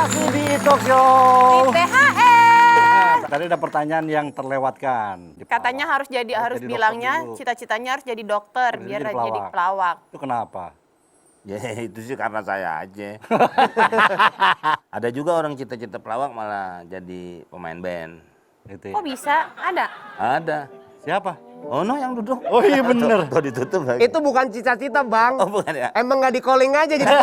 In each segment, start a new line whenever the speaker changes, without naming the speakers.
masih di Talk Show.
Di THR.
Tadi ada pertanyaan yang terlewatkan.
Katanya harus
jadi
bilangnya
dokter dulu.
cita-citanya harus jadi dokter
Jadi
biar
jadi
jadi
pelawak.
pelawak.
Itu kenapa?
Ya itu sih karena saya aja. Ada juga orang cita-cita pelawak malah jadi pemain band.
Gitu ya.
Kok bisa? Ada.
Ada.
Siapa?
Oh no yang duduk.
Oh iya bener.
Tuh ditutup lagi.
Itu bukan cita-cita, Bang.
Oh bukan ya.
Emang nggak di calling aja jadi.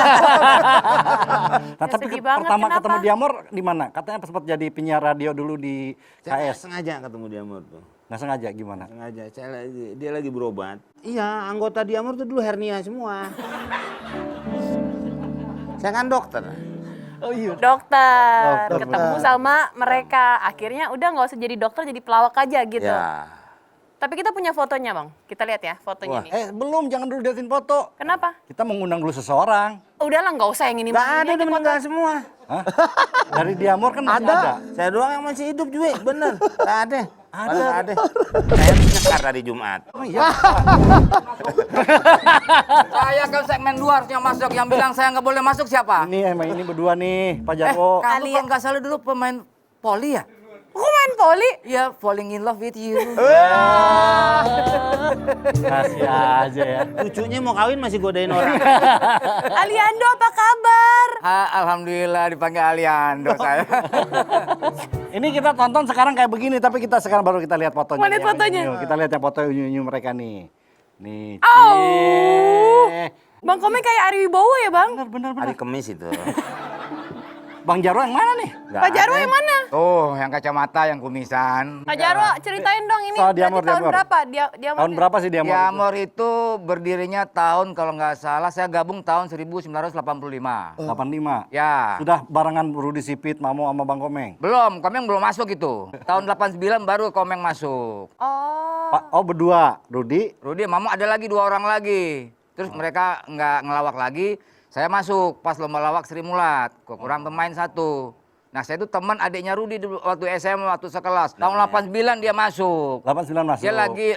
Nah, tapi
sedih banget,
pertama
kenapa?
ketemu Diamor di mana? Katanya sempat jadi penyiar radio dulu di
Saya
KS.
sengaja ketemu Diamor tuh.
Nggak sengaja gimana?
Sengaja. Dia lagi berobat. Iya, anggota Diamor tuh dulu hernia semua. Saya kan dokter.
Oh iya.
Dokter.
Dokter,
Ketemu
benar.
sama mereka. Akhirnya udah nggak usah jadi dokter, jadi pelawak aja gitu.
Ya.
Tapi kita punya fotonya, Bang. Kita lihat ya fotonya
Wah.
nih.
Belum, jangan dulu liatin foto.
Kenapa?
Kita mengundang dulu seseorang.
Udahlah, nggak usah yang ini.
Gak
ini
ada
aja
udah meninggal
foto.
semua.
Hah? Dari Diamor kan masih ada.
Saya doang yang masih hidup juga, bener. Gak ada.
Ada.
Gak ada. Saya nyekar tadi Jumat.
Oh iya.
Saya ke segmen luar yang masuk, yang bilang saya nggak boleh masuk siapa?
Ini berdua nih, Pak Jarwo.
Kamu kalau nggak salah dulu pemain voli ya?
Kok main voli?
Iya, falling in love with you.
Kasih aja ya.
Cucunya mau kawin masih godain orang.
Aliando apa kabar?
Alhamdulillah dipanggil Aliando saya.
Ini kita tonton sekarang kayak begini, tapi kita sekarang baru kita lihat fotonya.
Mau lihat
Yang
fotonya?
unyu-unyu. Kita lihat yang foto unyu-unyu mereka nih. Nih.
Au.
cie.
Bang Komeng kayak Ari Wibowo ya, Bang?
Bener.
Hari Kemis itu.
Bang Jarwo yang mana nih?
Nggak
Pak Jarwo
ada.
yang mana?
Tuh, yang kacamata, yang kumisan.
Pak Jarwo, ceritain dong ini
Soal
berarti
Diamor,
tahun
Diamor.
berapa? Diamor
Tahun berapa sih Diamor?
Diamor itu berdirinya tahun kalau nggak salah saya gabung tahun 1985.
85.
Ya.
Sudah barengan Rudi Sipit, Mamo sama Bang Komeng.
Belum, Komeng belum masuk itu. Tahun 89 baru Komeng masuk.
Oh.
Berdua, Rudi.
Rudi, Mamo ada lagi 2 orang lagi. Terus mereka nggak ngelawak lagi. Saya masuk pas lomba lawak Sri Mulat. Kurang pemain 1. Nah saya itu teman adiknya Rudi dulu waktu SMA waktu sekelas. Tahun 89 dia masuk.
89 masuk.
Dia lagi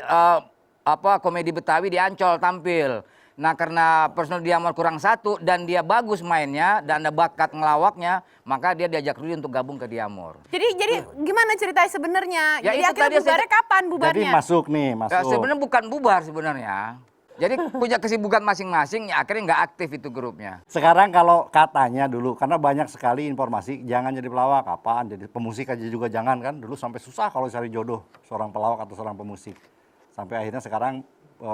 komedi Betawi di Ancol tampil. Nah karena personal Diamor kurang 1 dan dia bagus mainnya dan ada bakat ngelawaknya, maka dia diajak Rudi untuk gabung ke Diamor.
Jadi gimana ceritanya sebenarnya?
Ya,
Jadi
itu
akhirnya
tadi saya-
bubarnya kapan
Jadi
bubarnya?
masuk nih, masuk.
Ya, sebenarnya bukan bubar sebenarnya. Jadi punya kesibukan masing-masing, ya akhirnya nggak aktif itu grupnya.
Sekarang kalau katanya dulu, karena banyak sekali informasi, jangan jadi pelawak, apaan, jadi pemusik aja juga jangan kan. Dulu sampai susah kalau cari jodoh, seorang pelawak atau seorang pemusik. Sampai akhirnya sekarang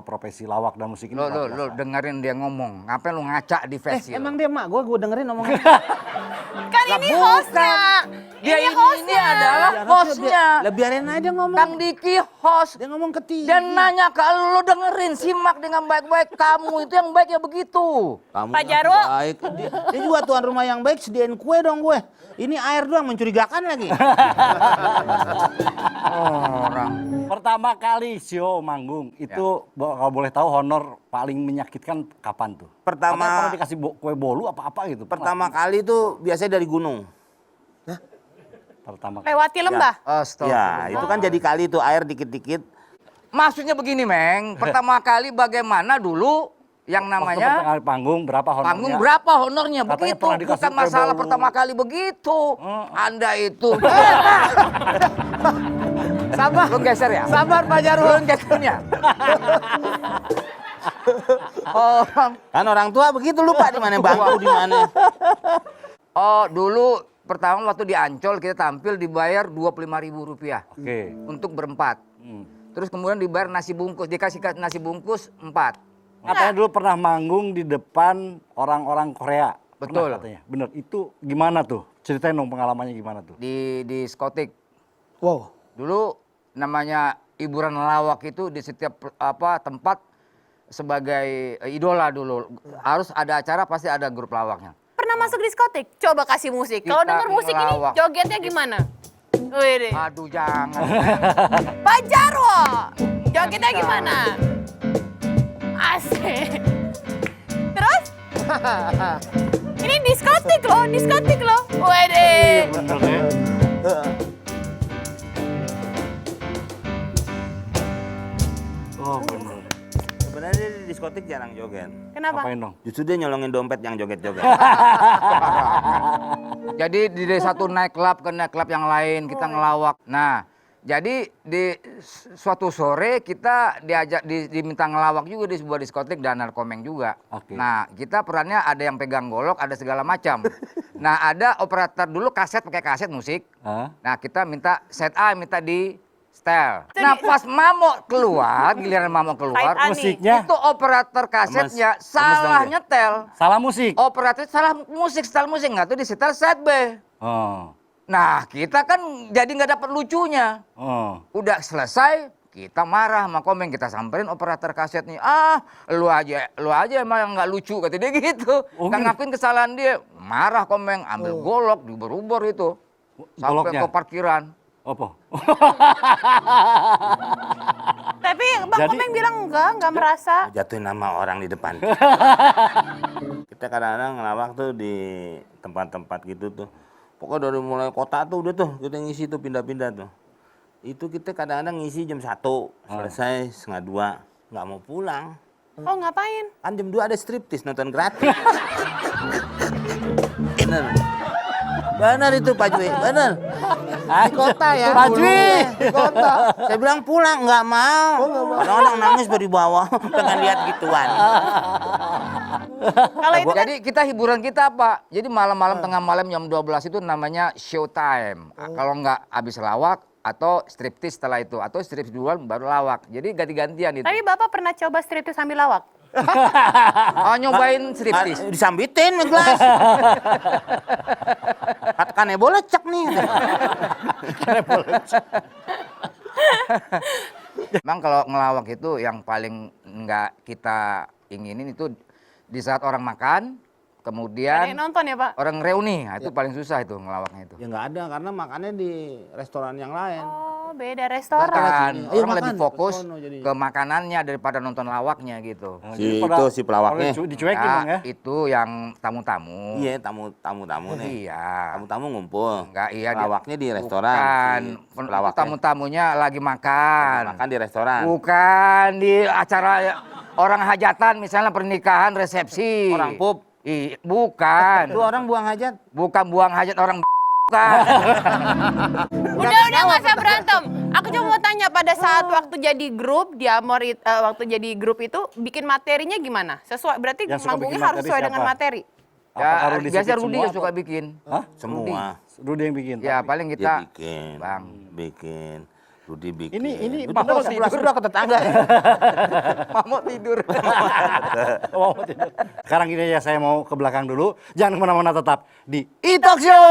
profesi lawak dan musik ini.
Lo dengerin dia ngomong, ngapain lu ngaca di facial?
Emang dia mak gue dengerin ngomongnya.
Kan ini hostnya.
Dia ini
hostnya.
adalah hostnya.
Lah biarin aja ngomong.
Kang Diki host.
Dia ngomong ke TV.
Dan nanya ke lu dengerin, simak dengan baik-baik. Kamu itu yang baik ya begitu.
Kamu
Pak
yang
Jarwo.
baik. Dia juga tuan rumah yang baik, sediain kue dong gue. Ini air doang mencurigakan lagi.
Orang.
Pertama kali show manggung, itu kalau boleh tahu honor paling menyakitkan kapan tuh?
Pertama-
Apa pernah dikasih kue bolu apa-apa gitu?
Pertama kali tuh biasanya dari gunung.
Pertama kali.
Lewati lembah.
Astaga.
Ya, itu kan jadi kali tuh air dikit-dikit.
Maksudnya begini, Meng. Pertama kali bagaimana dulu yang
Waktu pertama
namanya
kali panggung berapa honornya?
panggung berapa honornya
Katanya
begitu.
pernah dikasih
Bukan
kue
masalah
bolu.
pertama kali begitu. Anda itu.
Sabar.
Lu geser ya?
Sabar Pak Jarwo.
Lu gesernya. Orang.
Kan orang tua begitu lupa di mana bangku di mana.
Oh, dulu pertama waktu di Ancol kita tampil dibayar Rp25.000
Oke.
untuk berempat. Terus kemudian dibayar nasi bungkus, dikasih nasi bungkus 4.
Katanya dulu pernah manggung di depan orang-orang Korea.
Betul.
Pernah katanya. Bener. Itu gimana tuh? Ceritain dong pengalamannya gimana tuh?
Di Skotik.
Wow.
Dulu namanya hiburan lawak itu di setiap tempat sebagai idola dulu. Harus ada acara pasti ada grup lawaknya.
Pernah masuk diskotik? Coba kasih musik. Kalau
Kita
denger musik ini
ngelawak.
jogetnya gimana? Wih deh.
Aduh jangan.
Pak Jarwo, jogetnya gimana? Asik. Terus? Ini diskotik loh. Wede.
Bener ya? Oh bener.
Sebenarnya dia di diskotik jarang joget.
Kenapa?
Apain dong?
Justru dia nyolongin dompet yang joget-joget.
Jadi di satu naik klub ke naik klub yang lain kita ngelawak. Nah, jadi di suatu sore kita diminta ngelawak juga di sebuah diskotik dan Narkomeng juga.
Oke.
Nah, kita perannya ada yang pegang golok, ada segala macam. Nah, ada operator dulu kaset pakai kaset musik.
Hah?
Nah, kita minta set A minta di setel. Nah, pas Mamo keluar, giliran Mamo keluar,
Ani.
Musiknya
itu operator kasetnya
Lemes
salah
dong dia.
nyetel.
salah musik.
Operator salah musik, setel musik nggak tuh disetel set B.
Oh.
Nah, kita kan jadi nggak dapat lucunya.
Oh.
Udah selesai, kita marah sama Komeng, kita samperin operator kasetnya. Ah, lu aja emang yang nggak lucu, kata dia gitu.
Oh,
Nggak
gitu.
ngakuin kesalahan dia. Marah Komeng, ambil golok, diubur-ubur itu. Sampai
Goloknya?
ke parkiran.
Apa?
Tapi Bang
Jadi-
Komeng bilang enggak merasa.
Jatuhin nama orang di depan. Kita kadang-kadang ngelawak tuh di tempat-tempat gitu tuh. Pokoknya dari mulai kota tuh udah tuh kita ngisi tuh pindah-pindah tuh. Itu kita kadang-kadang ngisi jam 1, selesai setengah 2, nggak mau pulang.
Oh, ngapain?
Kan jam 2 ada striptis nonton gratis. Bener. Bener itu Pak Jui, bener.
Di kota ya.
Pak Jui.
Di kota.
Saya bilang pulang, nggak mau. Kadang-kadang nangis dari bawah, pengen lihat gituan.
Kalau itu kan
Jadi kita hiburan kita apa? Jadi malam-malam tengah malam jam 12 itu namanya showtime. Kalau nggak habis lawak atau striptis setelah itu. Atau striptis duluan baru lawak. Jadi ganti-gantian itu.
tapi Bapak pernah coba striptis sambil lawak?
Oh, nyobain striptis.
Disambitin sama gelas. Katakan boleh cek nih.
Memang kalau ngelawak itu yang paling nggak kita inginin itu di saat orang makan,
Ada
kemudian
yang nonton ya, Pak?
orang reuni. Nah, itu paling susah itu ngelawaknya itu.
Ya nggak ada karena makannya di restoran yang lain.
Oh, beda restoran.
Kan
Ayo
orang
makan,
lebih fokus
ke sono jadi.
ke makanannya daripada nonton lawaknya gitu.
Si itu si pelawaknya.
Dicuekin Bang ya.
Itu yang tamu-tamu.
Iya, tamu-tamu nih.
Iya.
Tamu-tamu ngumpul.
Enggak, iya.
Pelawaknya di restoran.
Bukan.
Si pelawaknya.
Tamu-tamunya lagi makan.
Makan di restoran.
Bukan di acara orang hajatan misalnya pernikahan, resepsi.
Orang pup.
Bukan.
Itu orang buang hajat.
Bukan buang hajat orang bukan.
Udah nggak usah berantem. Aku cuma mau tanya pada saat waktu jadi grup di Amor waktu jadi grup itu bikin materinya gimana? Sesuai berarti
Yang suka
manggungnya
bikin
harus
materi
sesuai dengan
siapa?
materi.
Apakah
Ya,
Rudi
biasa
Sigit
Rudi
semua
yang
atau-
suka bikin.
Hah?
Semua.
Rudi yang bikin.
Ya
tapi.
paling
Dia
kita
bikin.
Bang.
Bikin. Rudi bikin.
Ini
Itu
bener
sebelah sebelah ke tetangga.
mau tidur.
Oh, tidak. Sekarang gini ya, saya mau ke belakang dulu. Jangan kemana-mana, tetap di E-Talk Show.